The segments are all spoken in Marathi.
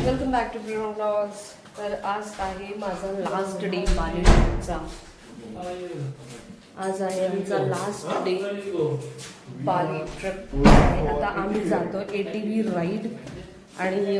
Welcome back to blog vlogs. तर आज आहे माझा लास्ट डे बाली ट्रिपचा. आज आहे आमचा लास्ट डे बाली ट्रिप. आता आम्ही जातो ATV राईड आणि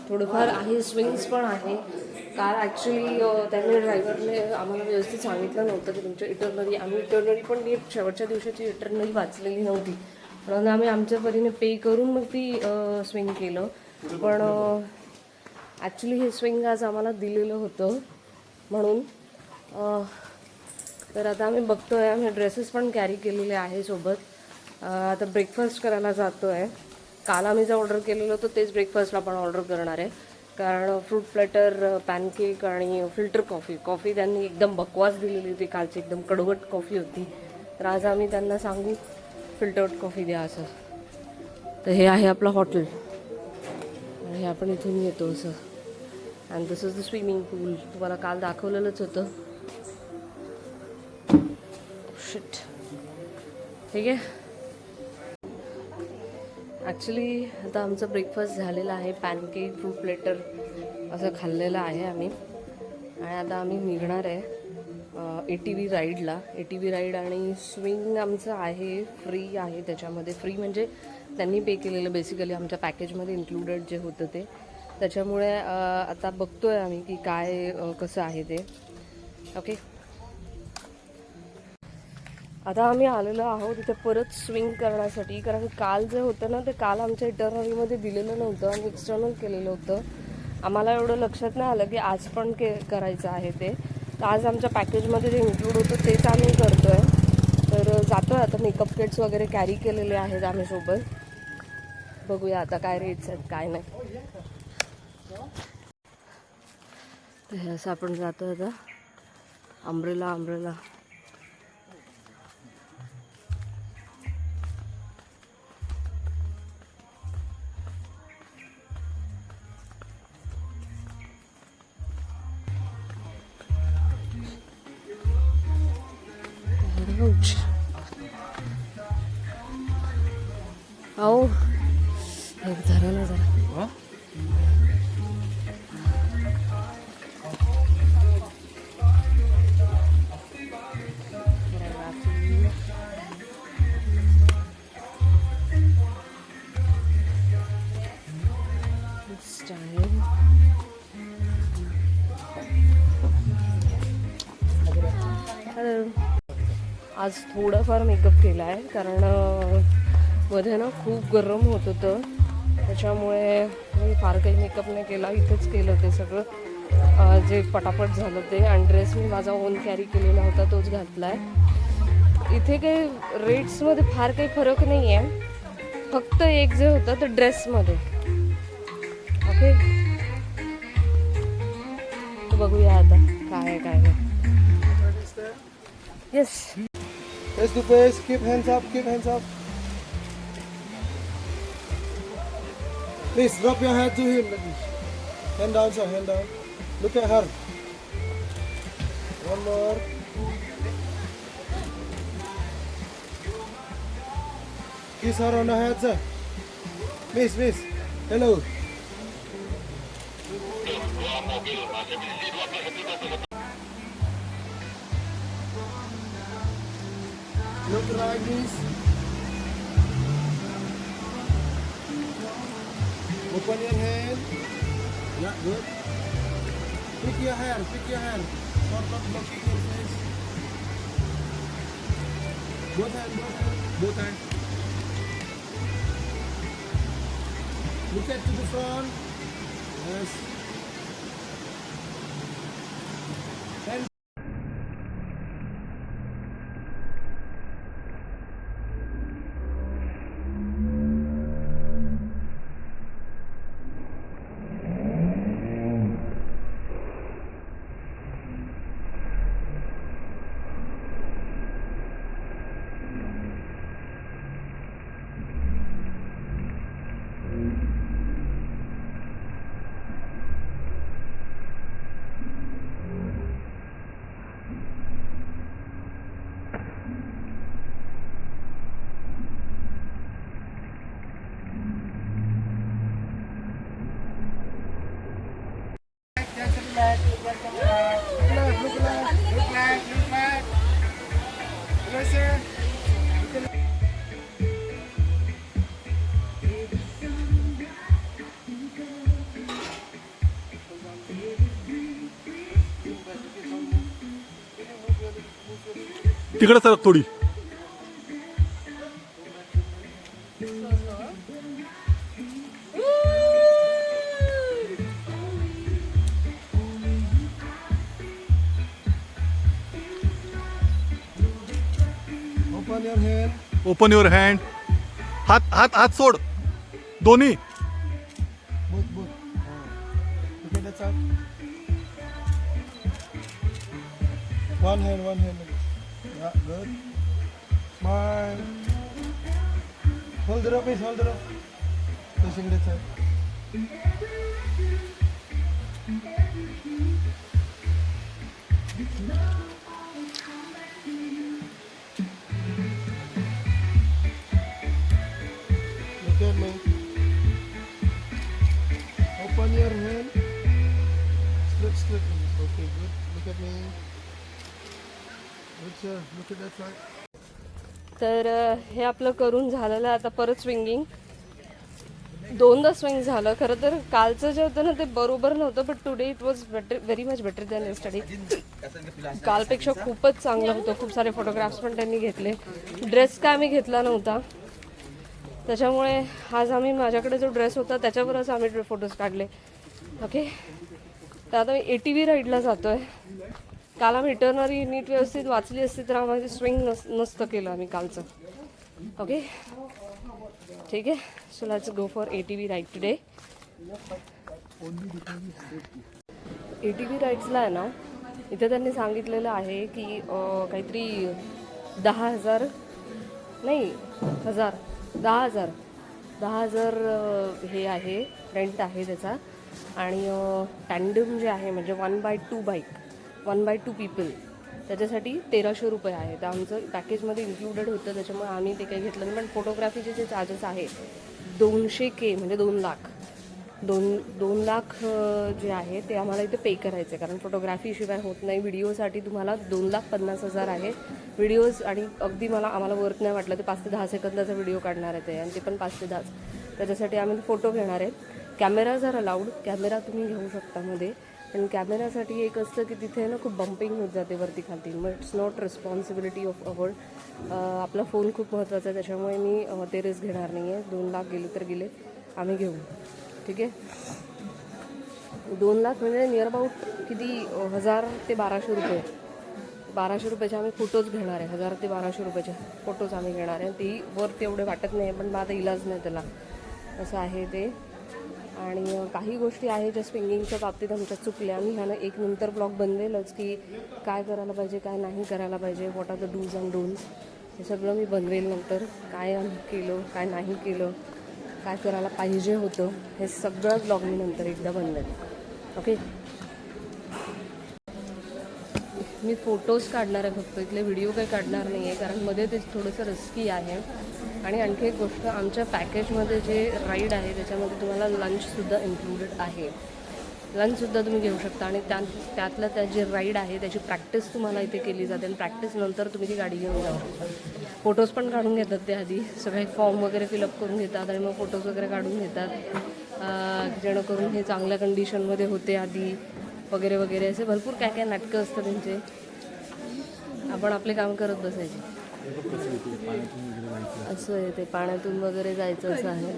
थोडंफार आहे, स्विंग्स पण आहे. कार ॲक्च्युली त्यांनी ड्रायव्हरने आम्हाला व्यवस्थित सांगितलं नव्हतं की तुमच्या इटरनरी, आम्ही इटरनरी पण नीट शेवटच्या दिवसाची इटरनरी वाचलेली नव्हती, म्हणून आम्ही आमच्या परीने पे करून मग ती स्विंग केलं. पण ॲक्च्युली हे स्विंग आज आम्हाला दिलेलं होतं म्हणून तर आता आम्ही बघतो आहे. आम्ही ड्रेसेस पण कॅरी केलेले आहे सोबत. आता ब्रेकफास्ट करायला जातो आहे. काल आम्ही जे ऑर्डर केलेलं होतं तेच ब्रेकफास्टला पण ऑर्डर करणार आहे, कारण फ्रूट प्लॅटर, पॅनकेक आणि फिल्टर कॉफी त्यांनी एकदम बकवास दिलेली होती. कालची एकदम कडवट कॉफी होती, तर आज आम्ही त्यांना सांगू फिल्टर्ड कॉफी द्या असं. तर हे आहे आपलं हॉटेल आणि आपण इथून येतो असं. And this is the swimming pool. तुम्हाला काल दाखवलेलंच होतं. शिट, ठीक आहे. ॲक्च्युली आता आमचा ब्रेकफास्ट झालेला आहे. पॅनकेक, फ्रूट प्लेटर असं खाल्लेलं आहे आम्ही. आणि आता आम्ही निघणार आहे ATV राईडला. ATV राईड आणि स्विंग आमचं आहे, फ्री आहे. त्याच्यामध्ये फ्री म्हणजे त्यांनी पे केलेलं, बेसिकली आमच्या पॅकेजमध्ये इन्क्लुडेड जे होतं ते. त्याच्यामुळे आता बघतो आहे आम्ही की काय कसं आहे ते. ओके, आता आम्ही आलेलो आहोत तिथे परत स्विंग करण्यासाठी, कारण काल जे होतं ना ते काल आमच्या इटरनरीमध्ये दिलेलं नव्हतं आणि एक्सटर्नल केलेलं होतं. आम्हाला एवढं लक्षात नाही आलं की आज पण करायचं आहे ते. तर आज आमच्या पॅकेजमध्ये जे इन्क्लूड होतं तेच आम्ही करतो आहे. तर जातो आहे आता. मेकअप किट्स वगैरे कॅरी केलेले आहेत आम्ही सोबत. बघूया आता काय रेट्स आहेत काय नाही. तर हे असं आपण जातो आता. अम्ब्रेला आओ धरा ना जरा. आज थोडाफार मेकअप केला आहे, कारण मध्ये ना खूप गरम होत होतं. त्याच्यामुळे मी फार काही मेकअप नाही केला. इथंच केलं ते सगळं जे पटापट झालं ते. आणि ड्रेस मी माझा ओन कॅरी केलेला होता तोच घातला आहे. इथे काही रेट्समध्ये फार काही फरक नाही आहे, फक्त एक जे होतं ते ड्रेसमध्ये. ओके, बघूया आता काय आहे काय नाही. Yes, Face to face, keep hands up, keep hands up. Please drop your head to him. Hand down, sir, hand down. Look at her. One more. Kiss her on the head, sir. Miss. Hello. Look like this. Open your hand. Yeah, good. Pick your hand. Not blocking your face. Both hand. Look at to the front. Yes. And तिकडे सरक थोडी. Open your hand. Open your hand. हात हात हात सोड दोन्ही. Both. Look at that side. One hand. Yeah, good. Smile. Hold it up, please. Hold it up. Pushing that side. Look at me. Open your hand. Slip. Okay, good. Look at me. Good, sir. Look at that side. तर हे आपलं करून झालेलं आहे. आता परत स्विंगिंग. दोनदा स्विंग झालं. खरं तर कालचं जे होतं ना ते बरोबर नव्हतं, but today it was better, very much better than yesterday. कालपेक्षा खूपच चांगलं होतं. खूप सारे फोटोग्राफ्स पण त्यांनी घेतले. ड्रेस काय आम्ही घेतला नव्हता, त्याच्यामुळे आज आम्ही माझ्याकडे जो ड्रेस होता त्याच्यावरच आम्ही फोटोज काढले. ओके, तर आता मी ATV राईडला जातो आहे. काल आम्ही इटर्नरी नीट व्यवस्थित वाचली असती तर आम्हाला स्विंग नसतं केलं आम्ही कालचं. ओके, ठीक आहे. So let's go for ATV ride today. ATV राईड्सला आहे ना, इथे त्यांनी सांगितलेलं आहे की काहीतरी 10,000 नाही 10,000 हे आहे, रेंट आहे त्याचा. आणि टँडम जे आहे म्हणजे 1/2 बाईक, 1/2 पीपल, त्याच्यासाठी 1,300 रुपये आहे. तर आमचं पॅकेजमध्ये इन्क्लुडेड होतं, त्याच्यामुळे आम्ही ते काही घेतलं नाही. पण फोटोग्राफीचे जे चार्जेस आहे 200K म्हणजे 2 लाख, 2 लाख जे आहे ते आम्हाला इथे पे करायचे, कारण फोटोग्राफीशिवाय होत नाही. व्हिडिओसाठी तुम्हाला 2,50,000 आहे व्हिडिओज. आणि अगदी आम्हाला वर्क नाही वाटलं ते 5 ते 10 सेकंदाचा व्हिडिओ काढणार आहे ते, आणि ते पण 5 ते 10. त्याच्यासाठी आम्ही फोटो घेणार आहेत. कॅमेरा जर अलाउड, कॅमेरा तुम्ही घेऊ शकता मध्ये. पण कॅमेरासाठी एक असतं की तिथे ना खूप बम्पिंग होत जाते वरती खालती. मग it's not responsibility of our. आपला फोन खूप महत्त्वाचा आहे, त्याच्यामुळे मी ते रिस्क घेणार नाही आहे. 2 लाख गेले तर गेले, आम्ही घेऊ. ठीक आहे. 2 लाख म्हणजे नियर अबाउट किती 1,000 ते 1,200 रुपये. 1,200 रुपयाचे आम्ही फोटोज घेणार आहे. 1,000 ते 1,200 रुपयाचे फोटोज आम्ही घेणार आहे. ती वर तेवढे वाटत नाही, पण माझा इलाज नाही त्याला, असं आहे ते. आणि काही गोष्टी आहे ज्या स्विंगिंगच्या बाबतीत आमच्या चुकल्या. मी ह्यानं एक नंतर ब्लॉग बनवेलच की काय करायला पाहिजे, काय नाही करायला पाहिजे, what are the dos and don'ts, हे सगळं मी बनवेल नंतर. काय आम्ही केलं, काय नाही केलं, काय करायला पाहिजे होतं, हे सगळं ब्लॉग मी नंतर एकदा बनवेल. ओके, मी फोटोज काढणार आहे फक्त, इथले व्हिडिओ काही काढणार नाही आहे, कारण मध्ये ते थोडंसं रिस्की आहे. आणि आणखी एक गोष्ट, आमच्या पॅकेजमध्ये जे राईड आहे त्याच्यामध्ये तुम्हाला लंचसुद्धा इन्क्लुडेड आहे. लंचसुद्धा तुम्ही घेऊ शकता. आणि त्यातलं त्या जे राईड आहे त्याची प्रॅक्टिस तुम्हाला इथे केली जाते, आणि प्रॅक्टिसनंतर तुम्ही ती गाडी घेऊन जाऊ शकता. फोटोज पण काढून घेतात ते आधी, सगळे फॉर्म वगैरे फिलअप करून घेतात आणि मग फोटोज वगैरे काढून घेतात, जेणेकरून हे चांगल्या कंडिशनमध्ये होते आधी वगैरे वगैरे. असे भरपूर काय काय नाटकं असतात त्यांचे. आपण आपले काम करत बसायचे. असं आहे ते, पाण्यातून वगैरे जायचं असं आहे.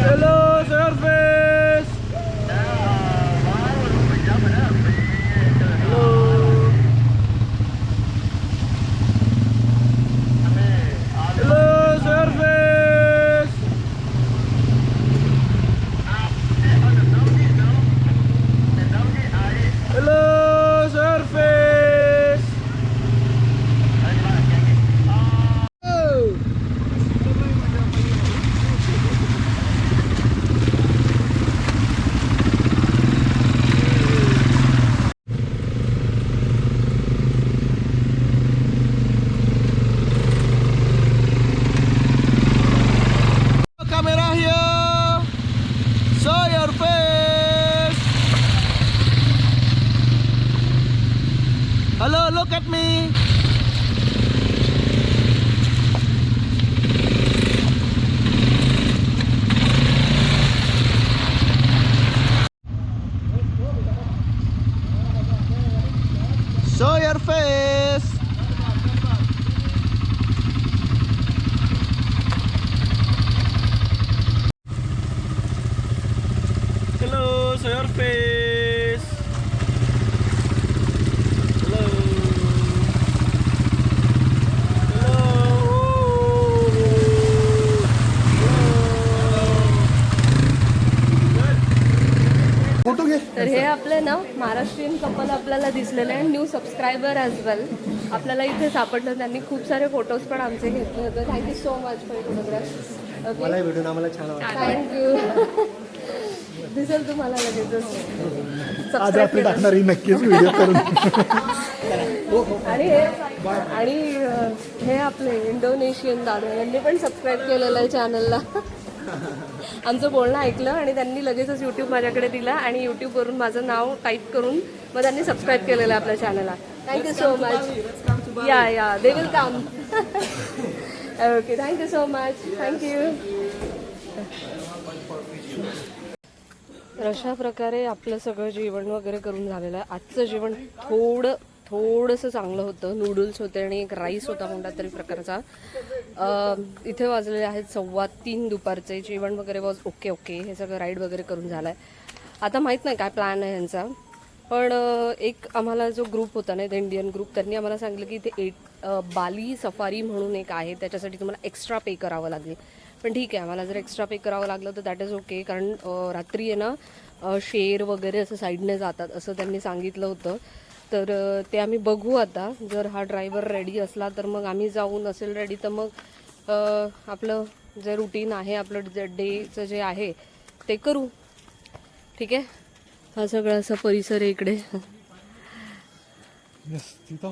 Hello, surface. हे आपले ना महाराष्ट्रीयन कपल आपल्याला दिसलेले आहे, न्यू सबस्क्रायबर ॲज वेल आपल्याला इथे सापडलं. त्यांनी खूप सारे फोटोज पण आमचे घेतले होते. Thank you so much for photograph. Okay, मला भेटून आम्हाला छान वाटलं. थँक्यू. दिसेल तुम्हाला लगेचच. आज सबस्क्राईब रात्री टाकणार ही नक्कीच व्हिडिओ करून. आणि हे आपले इंडोनेशियन दादा यांनी पण सबस्क्राईब केलेलं आहे चॅनलला. आमचं बोलणं ऐकलं आणि त्यांनी लगेचच यूट्यूब माझ्याकडे दिला आणि यूट्यूबवरून माझं नाव टाईप करून मग त्यांनी सबस्क्राईब केलेलं आहे आपल्या चॅनलला. Thank you so much. Yeah they will come. Okay, thank you so much. Thank you. तर अशा प्रकारे आपलं सगळं जेवण वगैरे करून झालेलं आहे. आजचं जेवण थोडंसं चांगलं होतं. नूडल्स होते आणि एक राईस होता कोणता तरी प्रकारचा. इथे वाजलेले आहेत 2:15 दुपारचे. जेवण वगैरे वॉज ओके. हे सगळं राईड वगैरे करून झालं आहे. आता माहीत नाही काय प्लॅन आहे यांचा, पण एक आम्हाला जो ग्रुप होता ना, इंडियन ग्रुप, त्यांनी आम्हाला सांगितलं की इथे बाली सफारी म्हणून एक आहे, त्याच्यासाठी तुम्हाला एक्स्ट्रा पे करावं लागेल. पण ठीक आहे, आम्हाला जर एक्स्ट्रा पे करावं लागलं तर दॅट इज ओके, कारण रात्री आहे ना शेर वगैरे असं साईडने जातात असं त्यांनी सांगितलं होतं. तर ते आम्ही बघू आता. जर हा ड्रायव्हर रेडी असला तर मग आम्ही जाऊ, नसेल रेडी तर मग आपलं जे रुटीन आहे, आपलं जे डेचं जे आहे ते करू. ठीक आहे. हा सगळा असा परिसर आहे इकडे. येस, तिथं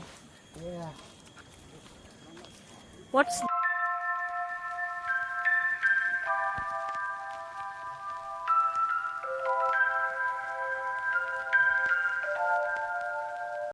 व्हॉट्स